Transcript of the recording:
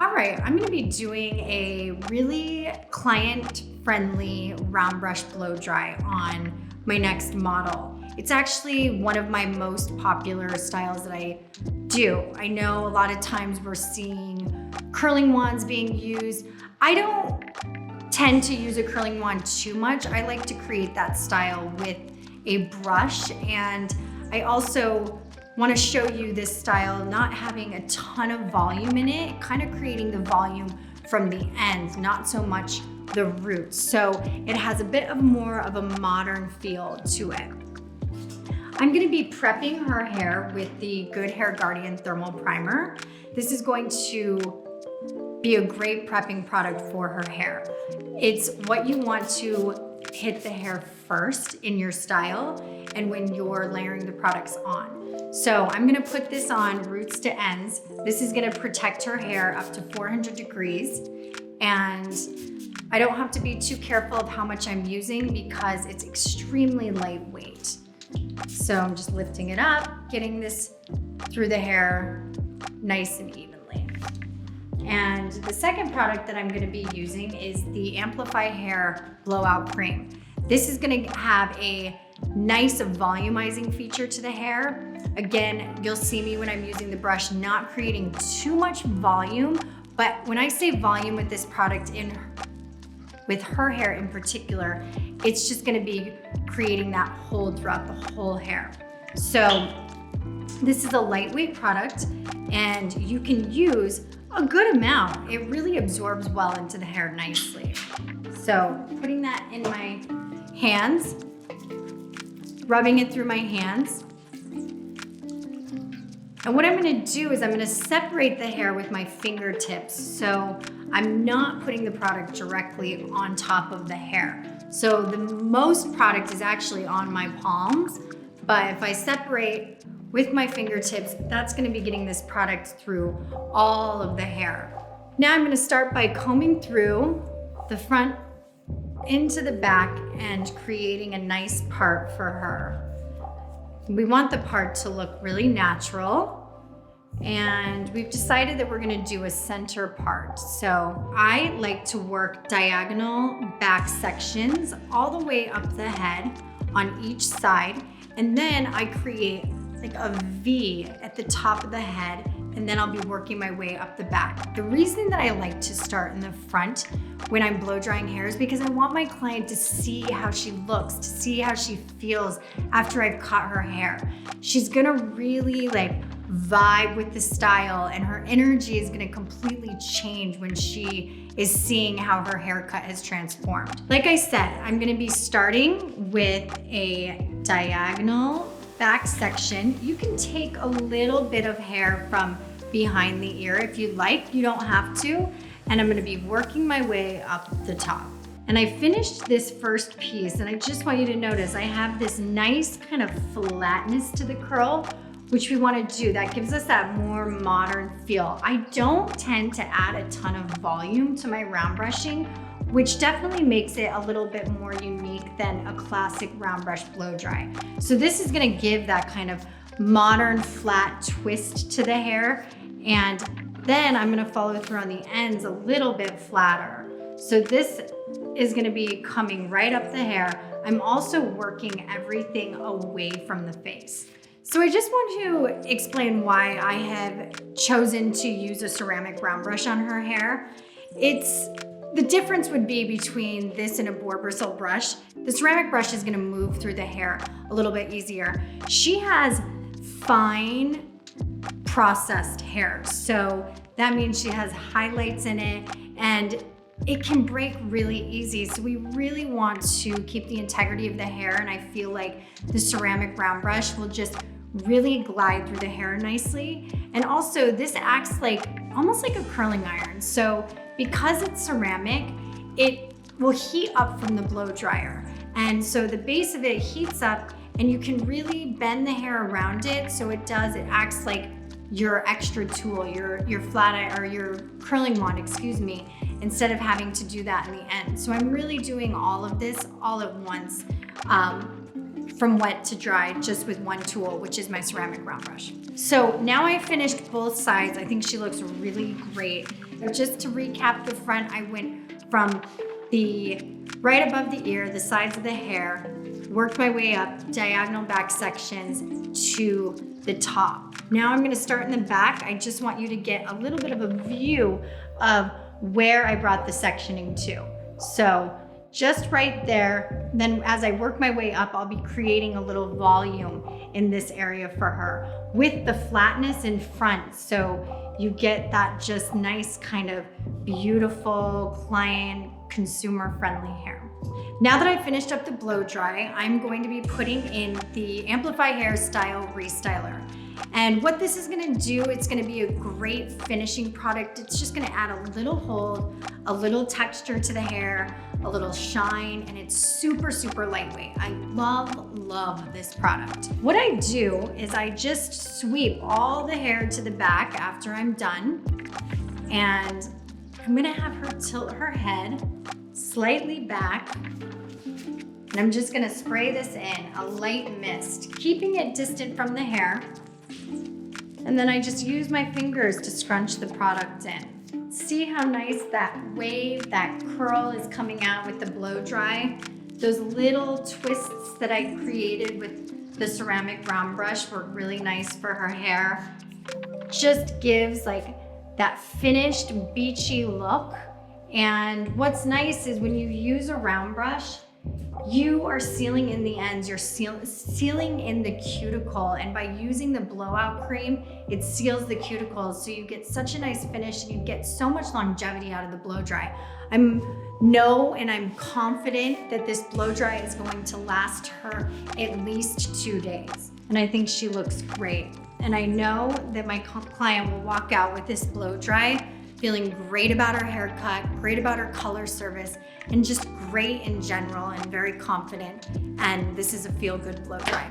All right, I'm gonna be doing a really client-friendly round brush blow dry on my next model. It's actually one of my most popular styles that I do. I know a lot of times we're seeing curling wands being used. I don't tend to use a curling wand too much. I like to create that style with a brush, and I also want to show you this style not having a ton of volume in it, kind of creating the volume from the ends, not so much the roots. So it has a bit of more of a modern feel to it. I'm going to be prepping her hair with the Good Hair Guardian Thermal Primer. This is going to be a great prepping product for her hair. It's what you want to hit the hair first in your style and when you're layering the products on. So I'm gonna put this on roots to ends. This is gonna protect her hair up to 400 degrees. And I don't have to be too careful of how much I'm using because it's extremely lightweight. So I'm just lifting it up, getting this through the hair nice and evenly. And the second product that I'm gonna be using is the Amplify Hair Blowout Cream. This is gonna have a nice volumizing feature to the hair. Again, you'll see me when I'm using the brush not creating too much volume, but when I say volume with this product with her hair in particular, it's just gonna be creating that hold throughout the whole hair. So this is a lightweight product and you can use a good amount. It really absorbs well into the hair nicely. So putting that in my hands, rubbing it through my hands. And what I'm gonna do is I'm gonna separate the hair with my fingertips. So I'm not putting the product directly on top of the hair. So the most product is actually on my palms, but if I separate with my fingertips, that's gonna be getting this product through all of the hair. Now I'm gonna start by combing through the front into the back and creating a nice part for her. We want the part to look really natural, and we've decided that we're gonna do a center part. So I like to work diagonal back sections all the way up the head on each side, and then I create like a V at the top of the head, and then I'll be working my way up the back. The reason that I like to start in the front when I'm blow drying hair is because I want my client to see how she looks, to see how she feels after I've cut her hair. She's gonna really vibe with the style, and her energy is gonna completely change when she is seeing how her haircut has transformed. Like I said, I'm gonna be starting with a diagonal back section. You can take a little bit of hair from behind the ear if you'd like, you don't have to. And I'm gonna be working my way up the top. And I finished this first piece, and I just want you to notice I have this nice kind of flatness to the curl, which we wanna do. That gives us that more modern feel. I don't tend to add a ton of volume to my round brushing, which definitely makes it a little bit more unique than a classic round brush blow dry. So this is gonna give that kind of modern flat twist to the hair, and then I'm gonna follow through on the ends a little bit flatter. So this is gonna be coming right up the hair. I'm also working everything away from the face. So I just want to explain why I have chosen to use a ceramic round brush on her hair. The difference would be between this and a boar bristle brush. The ceramic brush is gonna move through the hair a little bit easier. She has fine processed hair, so that means she has highlights in it, and it can break really easy. So we really want to keep the integrity of the hair, and I feel like the ceramic round brush will just really glide through the hair nicely. And also this acts almost like a curling iron. So because it's ceramic, it will heat up from the blow dryer. And so the base of it heats up, and you can really bend the hair around it. So it acts like your extra tool, your flat iron, or your curling wand, instead of having to do that in the end. So I'm really doing all of this all at once, from wet to dry, just with one tool, which is my ceramic round brush. So now I finished both sides. I think she looks really great. Just to recap the front, I went from the right above the ear, the sides of the hair, worked my way up, diagonal back sections to the top. Now I'm gonna start in the back. I just want you to get a little bit of a view of where I brought the sectioning to. So just right there, then as I work my way up, I'll be creating a little volume in this area for her with the flatness in front. So you get that just nice kind of beautiful client, consumer friendly hair. Now that I've finished up the blow dry, I'm going to be putting in the Amplify Hairstyle Restyler. And what this is gonna do, it's gonna be a great finishing product. It's just gonna add a little hold, a little texture to the hair, a little shine, and it's super, super lightweight. I love this product. What I do is I just sweep all the hair to the back after I'm done, and I'm gonna have her tilt her head slightly back, and I'm just gonna spray this in, a light mist, keeping it distant from the hair. And then I just use my fingers to scrunch the product in. See how nice that wave, that curl is coming out with the blow dry? Those little twists that I created with the ceramic round brush were really nice for her hair. Just gives like that finished beachy look. And what's nice is when you use a round brush, you are sealing in the ends, you're sealing in the cuticle, and by using the blowout cream, it seals the cuticles, so you get such a nice finish and you get so much longevity out of the blow dry. I'm confident that this blow dry is going to last her at least 2 days. And I think she looks great. And I know that my client will walk out with this blow dry feeling great about her haircut, great about her color service, and just great in general and very confident. And this is a feel-good blow dry.